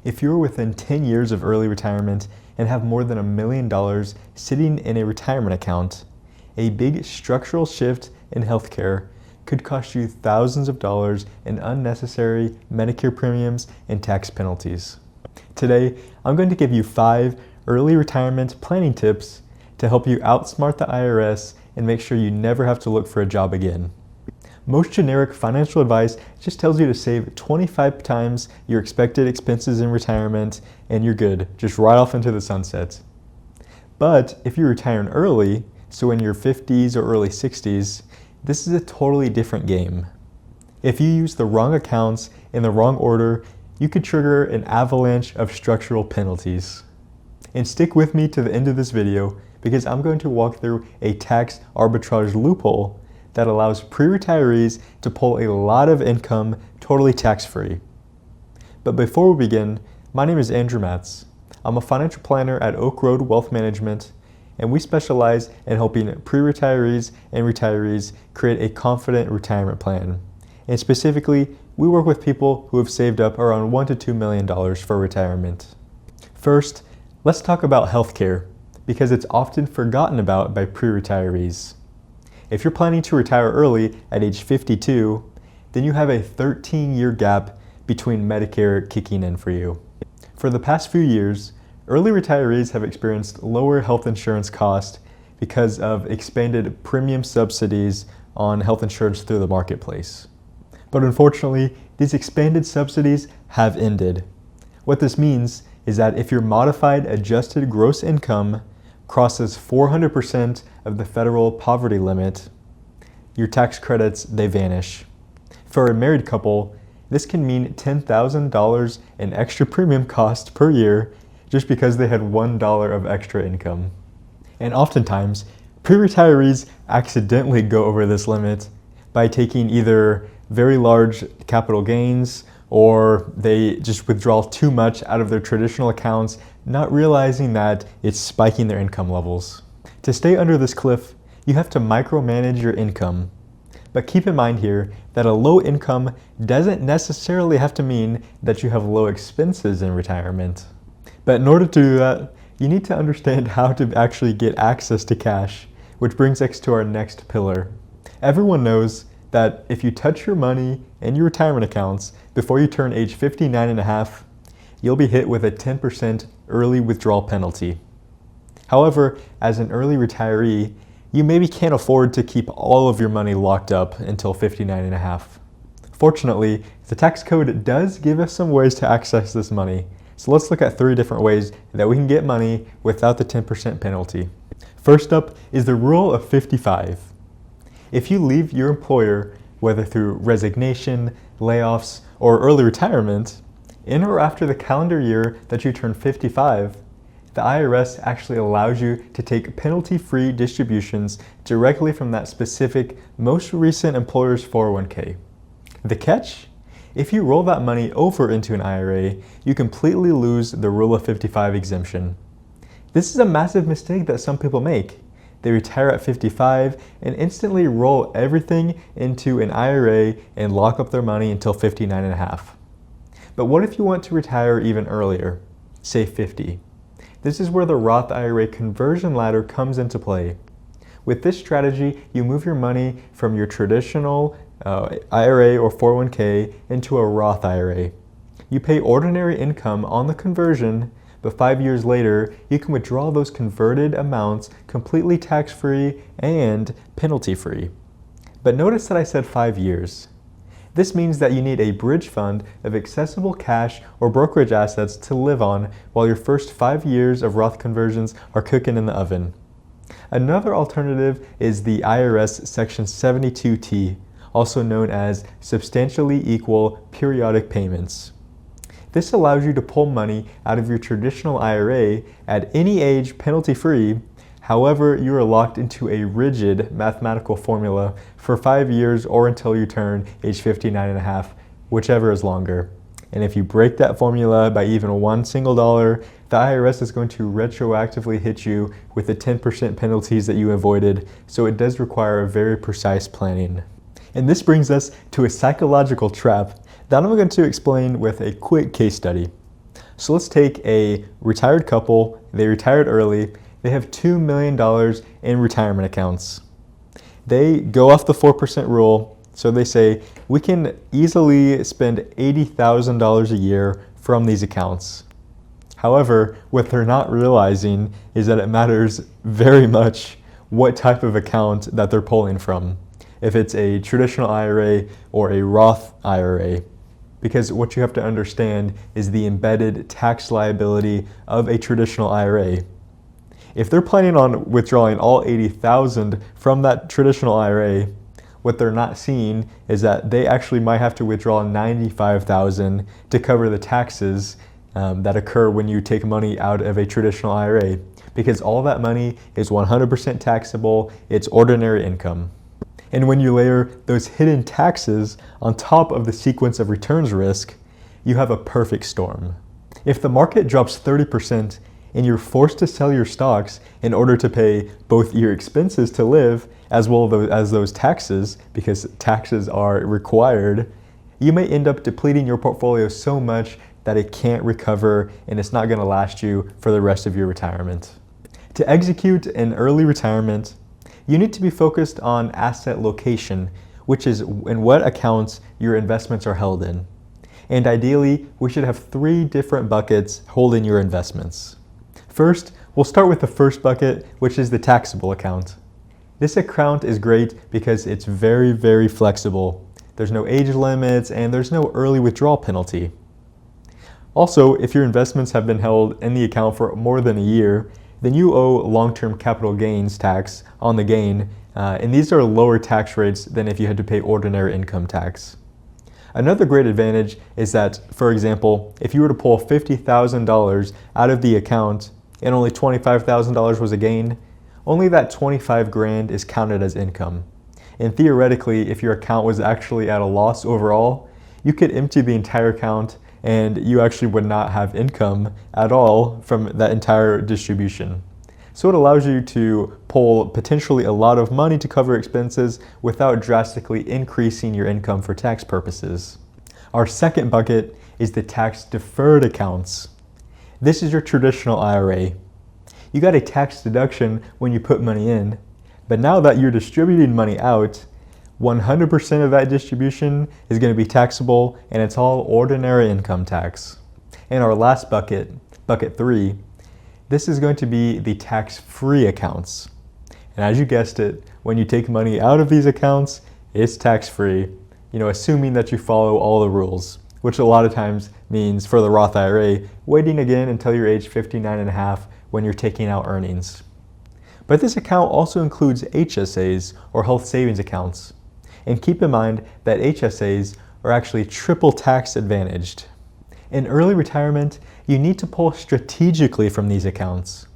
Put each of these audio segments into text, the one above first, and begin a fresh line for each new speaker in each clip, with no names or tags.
If you're within 10 years of early retirement and have more than $1 million sitting in a retirement account, a big structural shift in healthcare could cost you thousands of dollars in unnecessary Medicare premiums and tax penalties. Today, I'm going to give you 5 early retirement planning tips to help you outsmart the IRS and make sure you never have to look for a job again. Most generic financial advice just tells you to save 25 times your expected expenses in retirement and you're good, just right off into the sunset. But if you're retiring early, so in your 50s or early 60s, this is a totally different game. If you use the wrong accounts in the wrong order, you could trigger an avalanche of structural penalties. And stick with me to the end of this video because I'm going to walk through a tax arbitrage loophole that allows pre-retirees to pull a lot of income totally tax-free. But before we begin, my name is Andrew Matz. I'm a financial planner at Oak Road Wealth Management, and we specialize in helping pre-retirees and retirees create a confident retirement plan. And specifically, we work with people who have saved up around $1 to $2 million for retirement. First, let's talk about healthcare, because it's often forgotten about by pre-retirees. If you're planning to retire early at age 52, then you have a 13-year gap between Medicare kicking in for you. For the past few years, early retirees have experienced lower health insurance costs because of expanded premium subsidies on health insurance through the marketplace. But unfortunately, these expanded subsidies have ended. What this means is that if your modified adjusted gross income crosses 400% of the federal poverty limit, your tax credits, they vanish. For a married couple, this can mean $10,000 in extra premium cost per year just because they had $1 of extra income. And oftentimes, pre-retirees accidentally go over this limit by taking either very large capital gains or they just withdraw too much out of their traditional accounts, not realizing that it's spiking their income levels. To stay under this cliff, you have to micromanage your income. But keep in mind here that a low income doesn't necessarily have to mean that you have low expenses in retirement. But in order to do that, you need to understand how to actually get access to cash, which brings us to our next pillar. Everyone knows that if you touch your money and your retirement accounts before you turn age 59 and a half, you'll be hit with a 10% early withdrawal penalty. However, as an early retiree, you maybe can't afford to keep all of your money locked up until 59 and a half. Fortunately, the tax code does give us some ways to access this money. So let's look at 3 different ways that we can get money without the 10% penalty. First up is the rule of 55. If you leave your employer, whether through resignation, layoffs, or early retirement, in or after the calendar year that you turn 55, the IRS actually allows you to take penalty-free distributions directly from that specific, most recent employer's 401k. The catch? If you roll that money over into an IRA, you completely lose the Rule of 55 exemption. This is a massive mistake that some people make. They retire at 55 and instantly roll everything into an IRA and lock up their money until 59 and a half. But what if you want to retire even earlier, say 50? This is where the Roth IRA conversion ladder comes into play. With this strategy, you move your money from your traditional IRA or 401k into a Roth IRA. You pay ordinary income on the conversion, but 5 years later, you can withdraw those converted amounts completely tax-free and penalty-free. But notice that I said 5 years. This means that you need a bridge fund of accessible cash or brokerage assets to live on while your first 5 years of Roth conversions are cooking in the oven. Another alternative is the IRS Section 72T, also known as substantially equal periodic payments. This allows you to pull money out of your traditional IRA at any age penalty-free. However, you are locked into a rigid mathematical formula for 5 years or until you turn age 59 and a half, whichever is longer. And if you break that formula by even $1 single, the IRS is going to retroactively hit you with the 10% penalties that you avoided, so it does require a very precise planning. And this brings us to a psychological trap that I'm going to explain with a quick case study. So let's take a retired couple, they retired early, they have $2 million in retirement accounts. They go off the 4% rule, so they say, we can easily spend $80,000 a year from these accounts. However, what they're not realizing is that it matters very much what type of account that they're pulling from, if it's a traditional IRA or a Roth IRA. Because what you have to understand is the embedded tax liability of a traditional IRA. If they're planning on withdrawing all $80,000 from that traditional IRA, what they're not seeing is that they actually might have to withdraw $95,000 to cover the taxes that occur when you take money out of a traditional IRA, because all that money is 100% taxable, it's ordinary income. And when you layer those hidden taxes on top of the sequence of returns risk, you have a perfect storm. If the market drops 30% and you're forced to sell your stocks in order to pay both your expenses to live as well as those taxes, because taxes are required, you may end up depleting your portfolio so much that it can't recover and it's not going to last you for the rest of your retirement. To execute an early retirement, you need to be focused on asset location, which is in what accounts your investments are held in. And ideally, we should have 3 different buckets holding your investments. First, we'll start with the first bucket, which is the taxable account. This account is great because it's very, very flexible. There's no age limits and there's no early withdrawal penalty. Also, if your investments have been held in the account for more than a year, then you owe long-term capital gains tax on the gain, and these are lower tax rates than if you had to pay ordinary income tax. Another great advantage is that, for example, if you were to pull $50,000 out of the account and only $25,000 was a gain, only that 25 grand is counted as income. And theoretically, if your account was actually at a loss overall, you could empty the entire account and you actually would not have income at all from that entire distribution. So it allows you to pull potentially a lot of money to cover expenses without drastically increasing your income for tax purposes. Our second bucket is the tax-deferred accounts. This is your traditional IRA. You got a tax deduction when you put money in, but now that you're distributing money out, 100% of that distribution is going to be taxable, and it's all ordinary income tax. And our last bucket, bucket 3, this is going to be the tax-free accounts. And as you guessed it, when you take money out of these accounts, it's tax-free, assuming that you follow all the rules, which a lot of times means for the Roth IRA, waiting again until you're age 59 and a half when you're taking out earnings. But this account also includes HSAs, or health savings accounts. And keep in mind that HSAs are actually triple tax advantaged. In early retirement, you need to pull strategically from these accounts.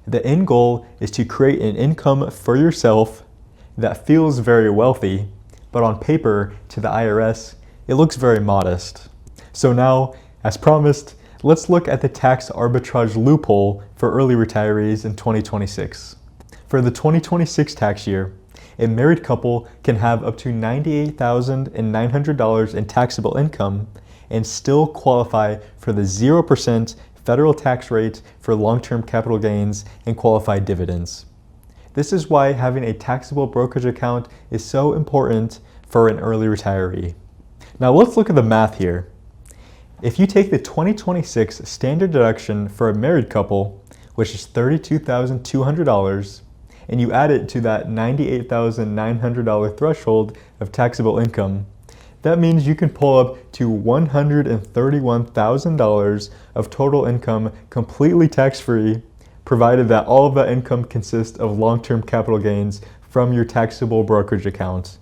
The end goal is to create an income for yourself that feels very wealthy, but on paper, to the IRS, it looks very modest. So now, as promised, let's look at the tax arbitrage loophole for early retirees in 2026. For the 2026 tax year, a married couple can have up to $98,900 in taxable income and still qualify for the 0% federal tax rate for long-term capital gains and qualified dividends. This is why having a taxable brokerage account is so important for an early retiree. Now let's look at the math here. If you take the 2026 standard deduction for a married couple, which is $32,200, and you add it to that $98,900 threshold of taxable income, that means you can pull up to $131,000 of total income completely tax-free, provided that all of that income consists of long-term capital gains from your taxable brokerage account.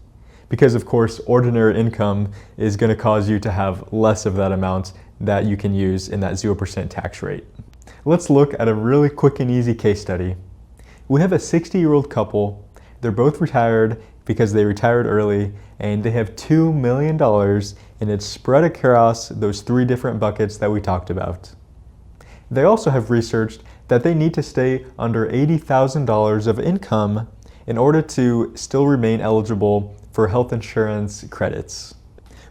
Because of course, ordinary income is going to cause you to have less of that amount that you can use in that 0% tax rate. Let's look at a really quick and easy case study. We have a 60-year-old couple. They're both retired because they retired early, and they have $2 million, and it's spread across those 3 different buckets that we talked about. They also have researched that they need to stay under $80,000 of income in order to still remain eligible for health insurance credits.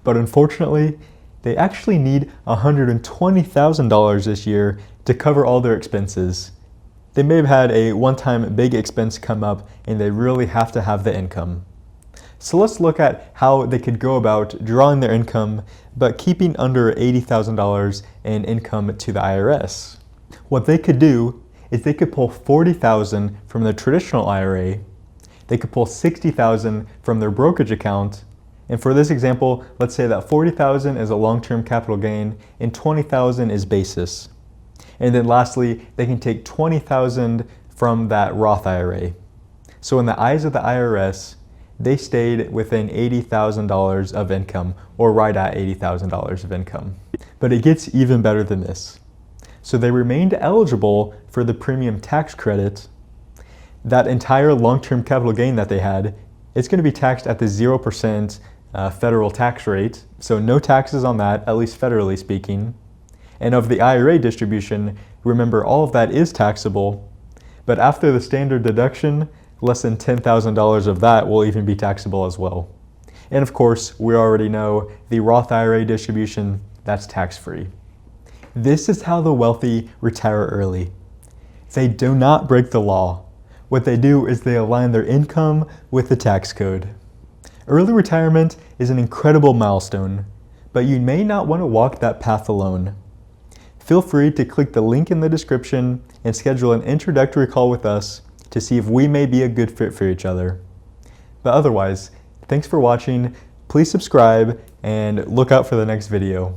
But unfortunately, they actually need $120,000 this year to cover all their expenses. They may have had a one-time big expense come up and they really have to have the income. So let's look at how they could go about drawing their income but keeping under $80,000 in income to the IRS. What they could do is they could pull $40,000 from their traditional IRA, they could pull $60,000 from their brokerage account, and for this example, let's say that $40,000 is a long-term capital gain and $20,000 is basis. And then lastly, they can take $20,000 from that Roth IRA. So in the eyes of the IRS, they stayed within $80,000 of income, or right at $80,000 of income. But it gets even better than this. So they remained eligible for the premium tax credit. That entire long-term capital gain that they had, it's going to be taxed at the 0% federal tax rate. So no taxes on that, at least federally speaking. And of the IRA distribution, remember all of that is taxable, but after the standard deduction, less than $10,000 of that will even be taxable as well. And of course, we already know the Roth IRA distribution, that's tax-free. This is how the wealthy retire early. They do not break the law. What they do is they align their income with the tax code. Early retirement is an incredible milestone, but you may not want to walk that path alone. Feel free to click the link in the description and schedule an introductory call with us to see if we may be a good fit for each other. But otherwise, thanks for watching, please subscribe, and look out for the next video.